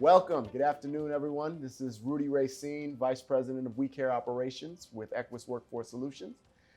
Welcome. Good afternoon, everyone. This is Rudy Racine, Vice President of We Care Operations with Equus Workforce Solutions.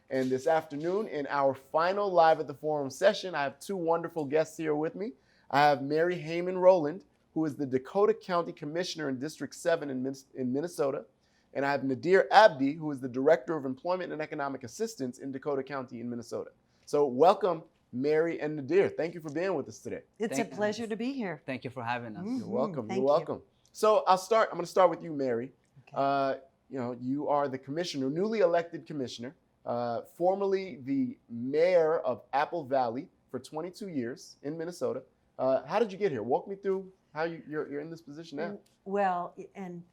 And this afternoon, in our final Live at the Forum session, I have two wonderful guests here with me. I have Mary Hamann Roland, who is the Dakota County Commissioner in District 7 in Minnesota. And I have Nadir Abdi, who is the Director of Employment and Economic Assistance in Dakota County in Minnesota. So welcome, Mary and Nadir. Thank you for being with us today. It's a pleasure to be here. Thank you for having us. You're welcome. Thank You're welcome. So I'm going to start with you, Mary. Okay. You are the commissioner, newly elected commissioner, formerly the mayor of Apple Valley for 22 years in Minnesota. How did you get here? Walk me through how you're in this position now. Well, and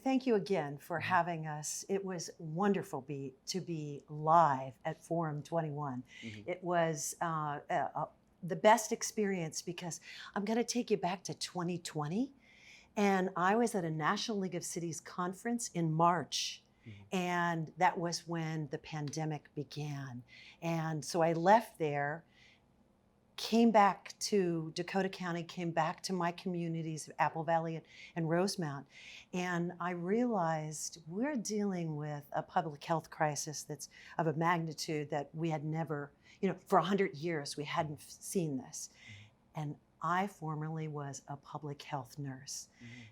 thank you again for having us. It was wonderful to be live at Forum 21. Mm-hmm. It was the best experience because I'm going to take you back to 2020. And I was at a National League of Cities conference in March. Mm-hmm. And that was when the pandemic began. And so I left there, came back to Dakota County, came back to my communities of Apple Valley and Rosemount, and I realized we're dealing with a public health crisis that's of a magnitude that we had never, for 100 years we hadn't seen this. And I formerly was a public health nurse.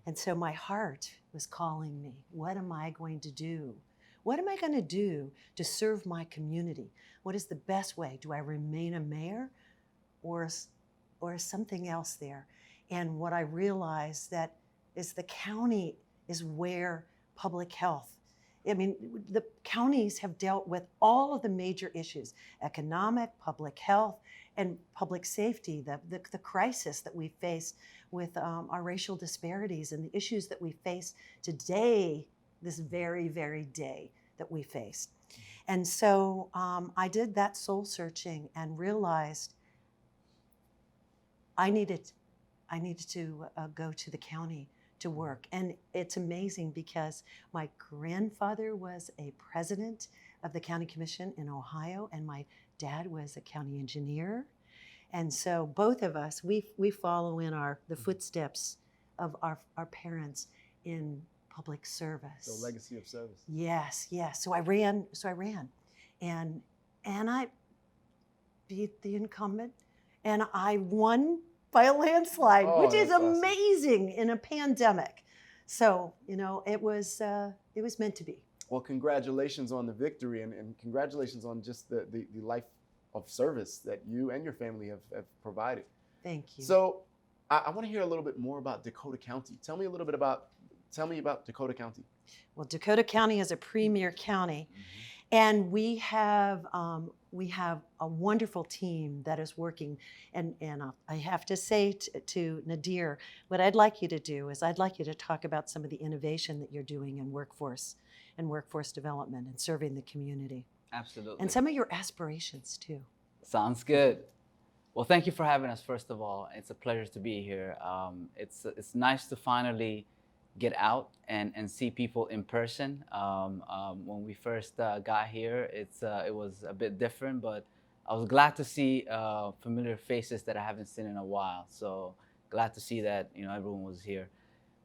And so my heart was calling me, what am I going to do? What am I going to do to serve my community? What is the best way? Do I remain a mayor? Or something else there? And what I realized that is the county is where public health, the counties have dealt with all of the major issues, economic, public health, and public safety, the crisis that we face with our racial disparities and the issues that we face today, this very, very day that we faced. And so I did that soul searching and realized I needed to go to the county to work. And it's amazing because my grandfather was a president of the county commission in Ohio, and my dad was a county engineer. And so both of us, we follow in the footsteps of our parents in public service. The legacy of service. Yes. So I ran. And I beat the incumbent. And I won by a landslide, which is amazing in a pandemic. So, it was meant to be. Well, congratulations on the victory and congratulations on just the life of service that you and your family have provided. Thank you. So I want to hear a little bit more about Dakota County. Tell me about Dakota County. Well, Dakota County is a premier county. Mm-hmm. And we have a wonderful team that is working. And I have to say to Nadir, what I'd like you to do is I'd like you to talk about some of the innovation that you're doing in workforce development and serving the community. Absolutely. And some of your aspirations too. Sounds good. Well, thank you for having us, first of all. It's a pleasure to be here. It's nice to finally get out and see people in person. When we first got here, it was a bit different, but I was glad to see familiar faces that I haven't seen in a while. So glad to see that everyone was here.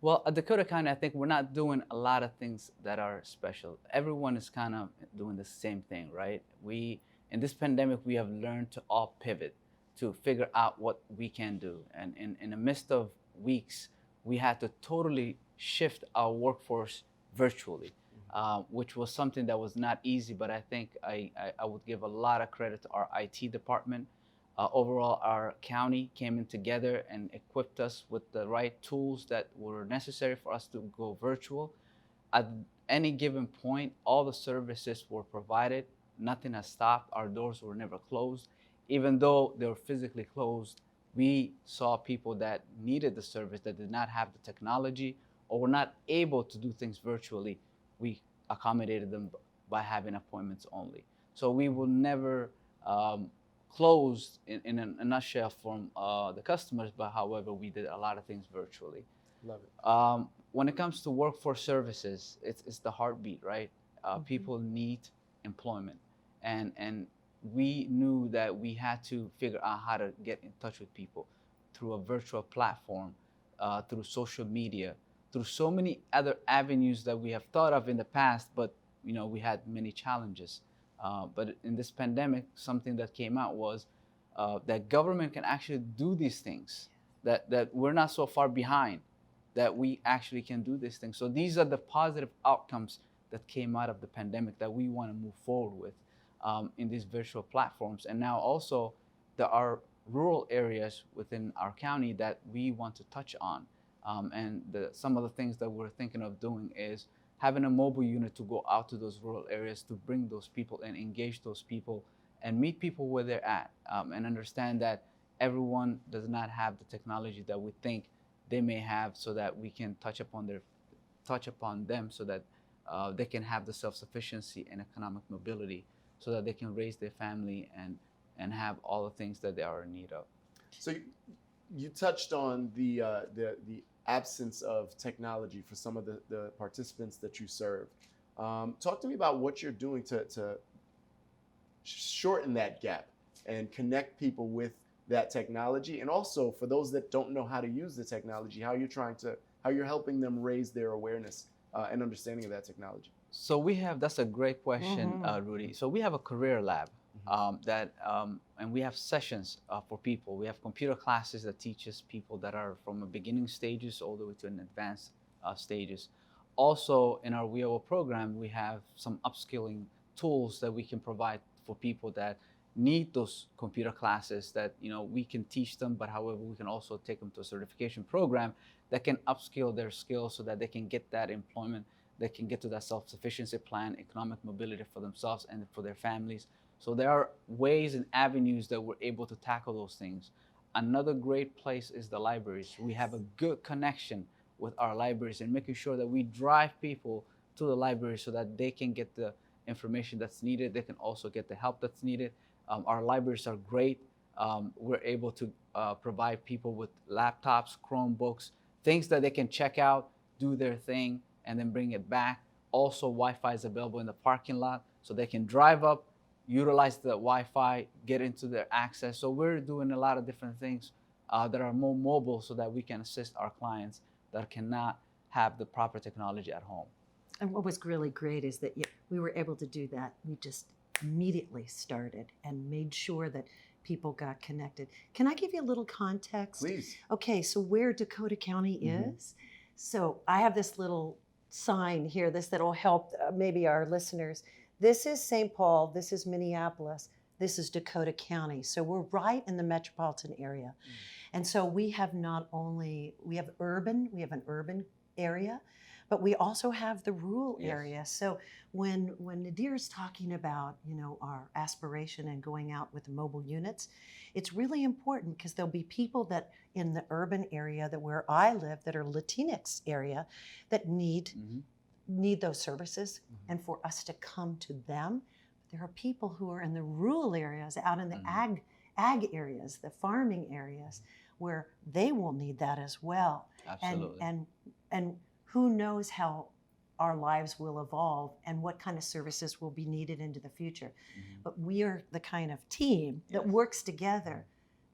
Well, at Dakota County, I think we're not doing a lot of things that are special. Everyone is kind of doing the same thing, right? In this pandemic, we have learned to all pivot to figure out what we can do. And in the midst of weeks, we had to totally shift our workforce virtually, which was something that was not easy, but I think I would give a lot of credit to our IT department. Overall, our county came in together and equipped us with the right tools that were necessary for us to go virtual. At any given point, all the services were provided. Nothing has stopped. Our doors were never closed. Even though they were physically closed, we saw people that needed the service that did not have the technology or were not able to do things virtually. We accommodated them by having appointments only. So we will never close in a nutshell from the customers, but however, we did a lot of things virtually. Love it. When it comes to workforce services, it's the heartbeat, right? People need employment. And we knew that we had to figure out how to get in touch with people through a virtual platform. through social media, through so many other avenues that we have thought of in the past, but we had many challenges. But in this pandemic, something that came out was that government can actually do these things, that we're not so far behind, that we actually can do these things. So these are the positive outcomes that came out of the pandemic that we want to move forward with in these virtual platforms. And now also there are rural areas within our county that we want to touch on. And some of the things that we're thinking of doing is having a mobile unit to go out to those rural areas to bring those people and engage those people and meet people where they're at, and understand that everyone does not have the technology that we think they may have, so that we can touch upon them so that they can have the self-sufficiency and economic mobility, so that they can raise their family and have all the things that they are in need of. So you touched on the absence of technology for some of the participants that you serve. Talk to me about what you're doing to shorten that gap and connect people with that technology, and also for those that don't know how to use the technology, how you're helping them raise their awareness and understanding of that technology. So that's a great question, Rudy. So we have a career lab and we have sessions for people. We have computer classes that teaches people that are from a beginning stages all the way to an advanced stages. Also in our WIO program, we have some upskilling tools that we can provide for people that need those computer classes, that we can teach them, but however we can also take them to a certification program that can upskill their skills so that they can get that employment, they can get to that self-sufficiency plan, economic mobility for themselves and for their families. So there are ways and avenues that we're able to tackle those things. Another great place is the libraries. We have a good connection with our libraries and making sure that we drive people to the library so that they can get the information that's needed. They can also get the help that's needed. Our libraries are great. We're able to provide people with laptops, Chromebooks, things that they can check out, do their thing, and then bring it back. Also, Wi-Fi is available in the parking lot, so they can drive up, utilize the Wi-Fi, get into their access. So we're doing a lot of different things that are more mobile so that we can assist our clients that cannot have the proper technology at home. And what was really great is that we were able to do that. We just immediately started and made sure that people got connected. Can I give you a little context? Please. Okay, so where Dakota County is. So I have this little sign here, that'll help maybe our listeners. This is St. Paul, this is Minneapolis, this is Dakota County. So we're right in the metropolitan area. And so we have an urban area, but we also have the rural area. So when Nadir is talking about, our aspiration and going out with the mobile units, it's really important because there'll be people that in the urban area that where I live that are Latinx area that need those services and for us to come to them. But there are people who are in the rural areas, out in the ag areas, the farming areas, where they will need that as well. Absolutely. And who knows how our lives will evolve and what kind of services will be needed into the future. But we are the kind of team that works together,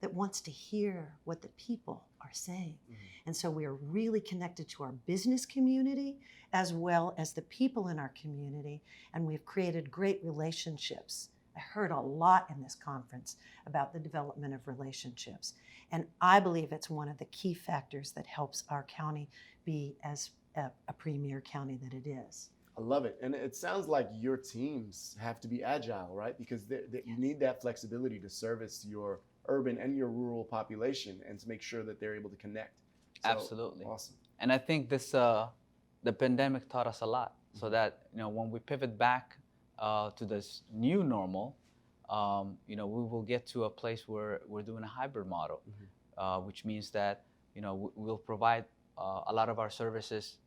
that wants to hear what the people are saying. And so we are really connected to our business community as well as the people in our community, and we've created great relationships. I heard a lot in this conference about the development of relationships, and I believe it's one of the key factors that helps our county be as a premier county that it is. I love it. And it sounds like your teams have to be agile, right? Because you need that flexibility to service your urban and your rural population and to make sure that they're able to connect. So, absolutely. Awesome. And I think the pandemic taught us a lot, so that when we pivot back to this new normal, we will get to a place where we're doing a hybrid model, which means that we'll provide a lot of our services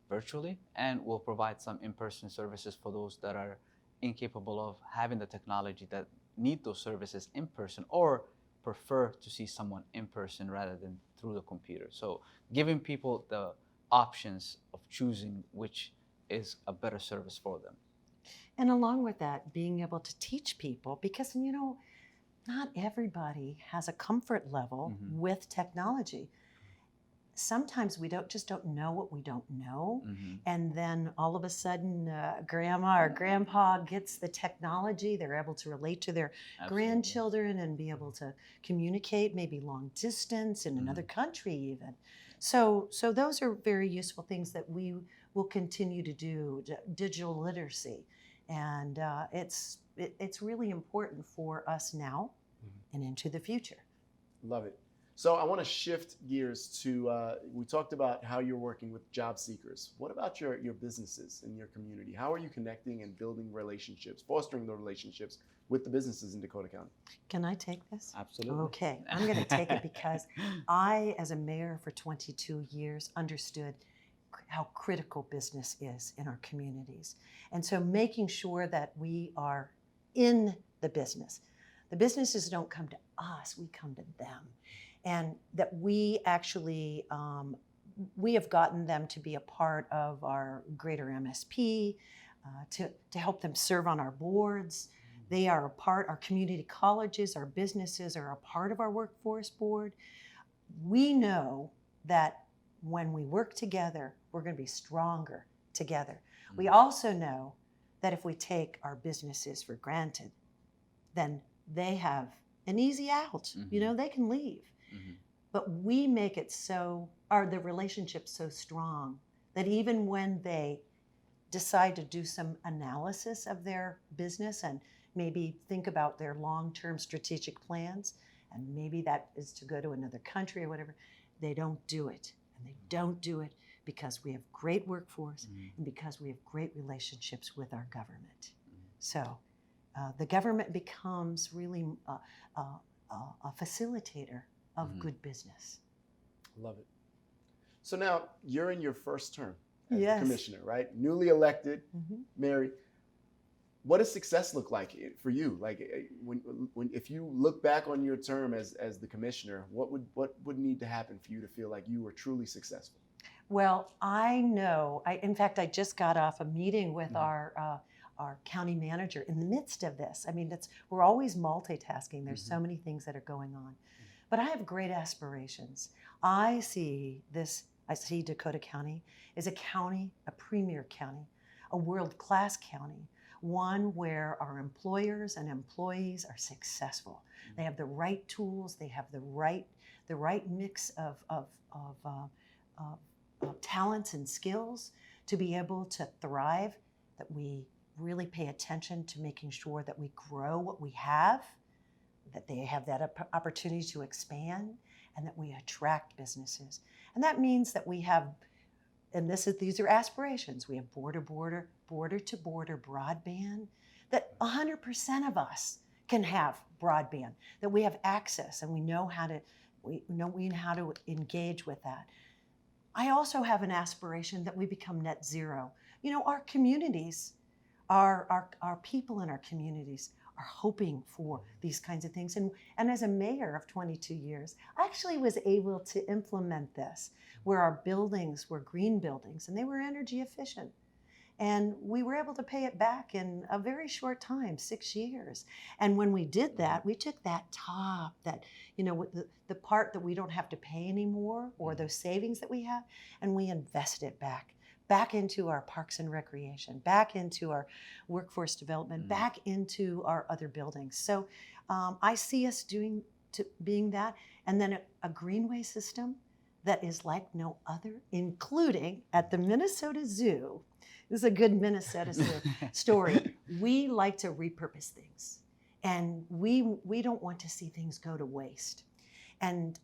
virtually, and we'll provide some in-person services for those that are incapable of having the technology, that need those services in person or prefer to see someone in person rather than through the computer. So giving people the options of choosing which is a better service for them. And along with that, being able to teach people, because not everybody has a comfort level with technology. sometimes we don't know what we don't know. Mm-hmm. And then all of a sudden, grandma or grandpa gets the technology. They're able to relate to their grandchildren and be able to communicate, maybe long distance in another country even. So those are very useful things that we will continue to do, digital literacy. And it's really important for us now and into the future. Love it. So I want to shift gears to, we talked about how you're working with job seekers. What about your businesses in your community? How are you connecting and building relationships, fostering the relationships with the businesses in Dakota County? Can I take this? Absolutely. Okay, I'm going to take it because I, as a mayor for 22 years, understood how critical business is in our communities. And so making sure that we are in the businesses don't come to us, we come to them. And that we actually, we have gotten them to be a part of our greater MSP, to help them serve on our boards. They are a part, our community colleges, our businesses are a part of our workforce board. We know that when we work together, we're going to be stronger together. We also know that if we take our businesses for granted, then they have an easy out. You know, they can leave. But we make it so, the relationship so strong that even when they decide to do some analysis of their business and maybe think about their long-term strategic plans, and maybe that is to go to another country or whatever, they don't do it. And they don't do it because we have great workforce and because we have great relationships with our government. So the government becomes really a facilitator of good business. Love it. So now you're in your first term as Yes. commissioner, right? Newly elected, Mary. What does success look like for you? Like when if you look back on your term as the commissioner, what would need to happen for you to feel like you were truly successful? Well, I know. In fact, I just got off a meeting with our county manager in the midst of this. I mean, we're always multitasking. There's so many things that are going on. But I have great aspirations. I see Dakota County as a county, a premier county, a world-class county, one where our employers and employees are successful. They have the right tools, they have the right mix of talents and skills to be able to thrive, that we really pay attention to making sure that we grow what we have, that they have that opportunity to expand, and that we attract businesses. And that means that we have, and these are aspirations, we have border-to-border broadband, that 100% of us can have broadband, that we have access and we know how to engage with that. I also have an aspiration that we become net zero. You know, our communities, our people in our communities are hoping for these kinds of things. And as a mayor of 22 years, I actually was able to implement this, where our buildings were green buildings and they were energy efficient. And we were able to pay it back in a very short time, 6 years. And when we did that, we took that top, the part that we don't have to pay anymore, or those savings that we have, and we invested it back into our parks and recreation, back into our workforce development, back into our other buildings. So I see us being that, and then a greenway system that is like no other, including at the Minnesota Zoo. This is a good Minnesota Zoo story. We like to repurpose things, and we don't want to see things go to waste. And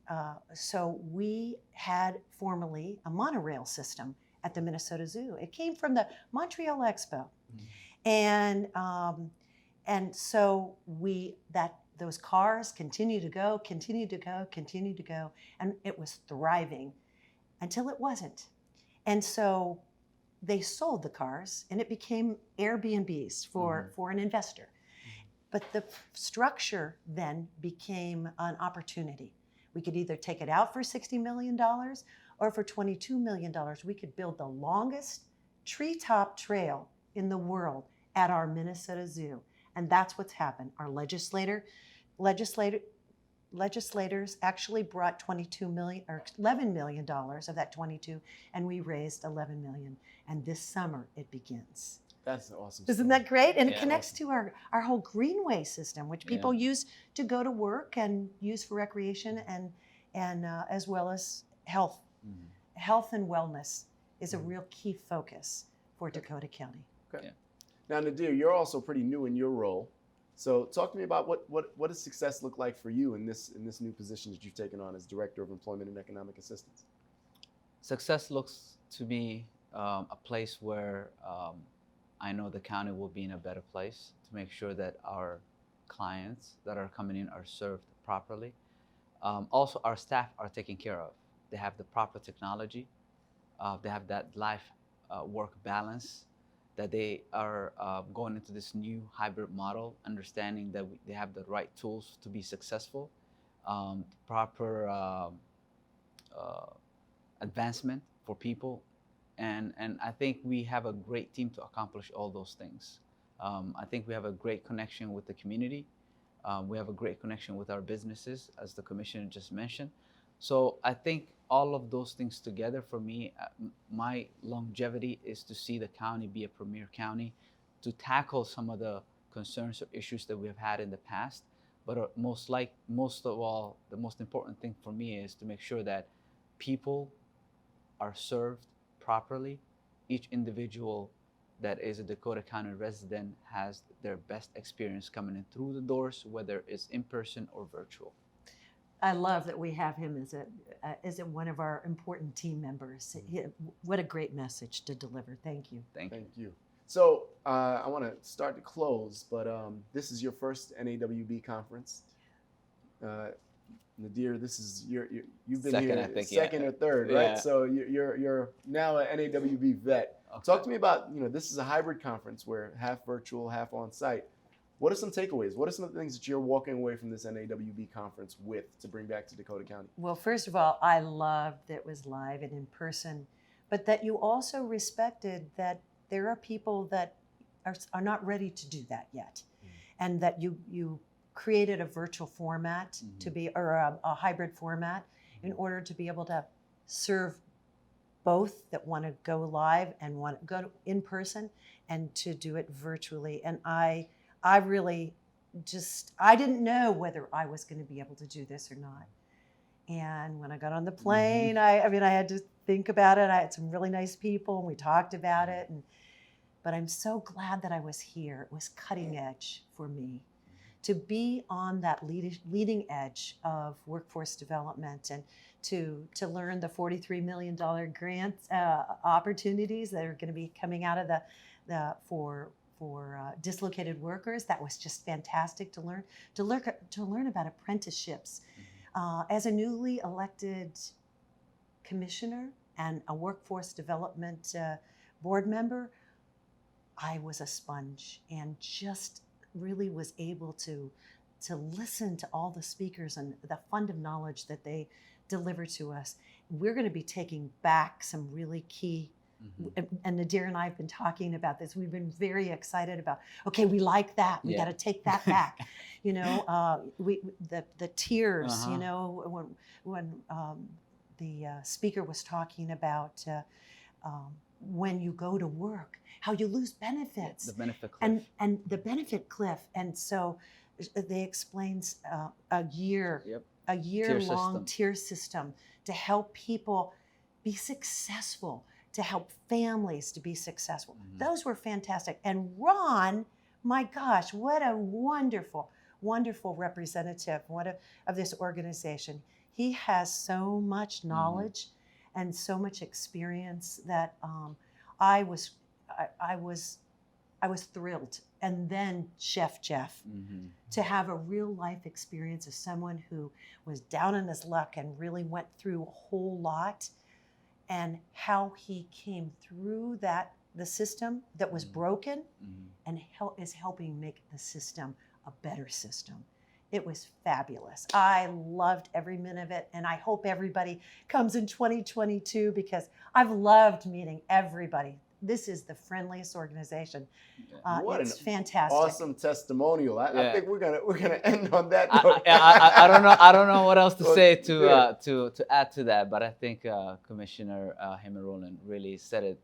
so we had formerly a monorail system at the Minnesota Zoo. It came from the Montreal Expo. And so those cars continued to go, and it was thriving until it wasn't. And so they sold the cars, and it became Airbnbs for an investor. But the structure then became an opportunity. We could either take it out for $60 million, or for $22 million, we could build the longest treetop trail in the world at our Minnesota Zoo. And that's what's happened. Our legislators legislators actually brought 22 million or $11 million of that 22, and we raised 11 million. And this summer it begins. That's an awesome. Isn't story. that great? And it Yeah. connects to our whole greenway system, which people use to go to work and use for recreation and as well as health. Mhm. Health and wellness is a real key focus for Dakota County. Okay. Yeah. Now, Nadir, you're also pretty new in your role. So talk to me about what does success look like for you in this new position that you've taken on as Director of Employment and Economic Assistance? Success looks to me a place where I know the county will be in a better place to make sure that our clients that are coming in are served properly. Also, our staff are taken care of. They have the proper technology. They have that life-work balance, that they are going into this new hybrid model, understanding that they have the right tools to be successful, proper advancement for people. And I think we have a great team to accomplish all those things. I think we have a great connection with the community. We have a great connection with our businesses, as the commissioner just mentioned. So I think all of those things together, for me, my longevity is to see the county be a premier county, to tackle some of the concerns or issues that we have had in the past. But most of all, the most important thing for me is to make sure that people are served properly. Each individual that is a Dakota County resident has their best experience coming in through the doors, whether it's in person or virtual. I love that we have him as one of our important team members. What a great message to deliver. Thank you. Thank you. Thank you. So I want to start to close, but this is your first NAWB conference. Nadir, this is you've been Second, here I think, second yeah. or third, Yeah. right? So you're now an NAWB vet. Okay. Talk to me about, this is a hybrid conference where half virtual, half on site. What are some takeaways? What are some of the things that you're walking away from this NAWB conference with to bring back to Dakota County? Well, first of all, I loved that it was live and in person, but that you also respected that there are people that are not ready to do that yet, and that you created a virtual format to be, or a hybrid format, in order to be able to serve both that want to go live and want to go in person, and to do it virtually. And I really I didn't know whether I was going to be able to do this or not. And when I got on the plane, I had to think about it. I had some really nice people, and we talked about it. But I'm so glad that I was here. It was cutting edge for me to be on that leading edge of workforce development, and to learn the $43 million grant opportunities that are going to be coming out of for dislocated workers. That was just fantastic to learn. To learn about apprenticeships. As a newly elected commissioner and a workforce development board member, I was a sponge and just really was able to listen to all the speakers and the fund of knowledge that they deliver to us. We're going to be taking back some really key, and Nadir and I have been talking about this. We've been very excited about, okay, we like that. We got to take that back. The tiers, when the speaker was talking about when you go to work, how you lose benefits. The benefit cliff. And the benefit cliff. And so they explains a year-long tier system to help people be successful, to help families to be successful. Those were fantastic. And Ron, my gosh, what a wonderful, wonderful representative of this organization. He has so much knowledge and so much experience that I was thrilled. And then Chef Jeff, to have a real life experience of someone who was down on his luck and really went through a whole lot, and how he came through the system that was broken, and is helping make the system a better system. It was fabulous. I loved every minute of it, and I hope everybody comes in 2022, because I've loved meeting everybody this is the friendliest organization. What It's an fantastic. awesome testimonial. I Yeah. think we're gonna end on that I, note. I don't know what else to Well, say yeah. to add to that, but I think Commissioner Hamann Roland really said it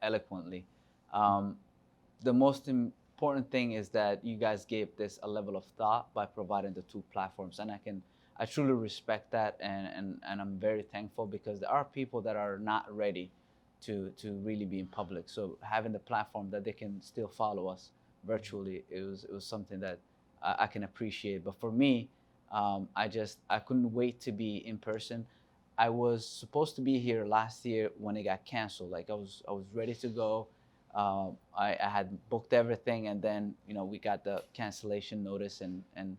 eloquently. The most important thing is that you guys gave this a level of thought by providing the two platforms, and I truly respect that, and I'm very thankful, because there are people that are not ready to really be in public. So having the platform that they can still follow us virtually, it was something that I can appreciate. But for me, I couldn't wait to be in person. I was supposed to be here last year when it got canceled. Like I was ready to go. I had booked everything, and then we got the cancellation notice, and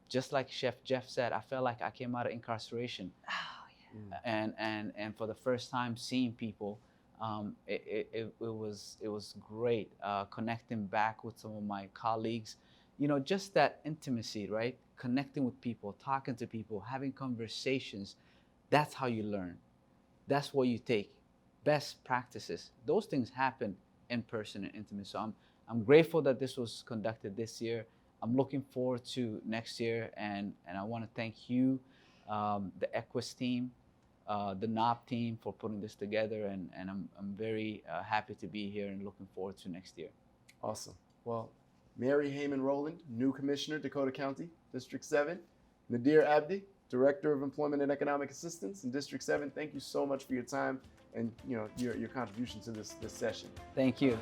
just like Chef Jeff said, I felt like I came out of incarceration. Oh, And for the first time seeing people, it was great, connecting back with some of my colleagues, just that intimacy, right? Connecting with people, talking to people, having conversations. That's how you learn. That's what you take. Best practices. Those things happen in person and intimate. So I'm grateful that this was conducted this year. I'm looking forward to next year, and I want to thank you, the Equus team, the NOP team, for putting this together, and I'm very happy to be here and looking forward to next year. Awesome. Well, Mary Hamann Roland, new commissioner, Dakota County, District 7. Nadir Abdi, Director of Employment and Economic Assistance in District 7. Thank you so much for your time and your contribution to this session. Thank you.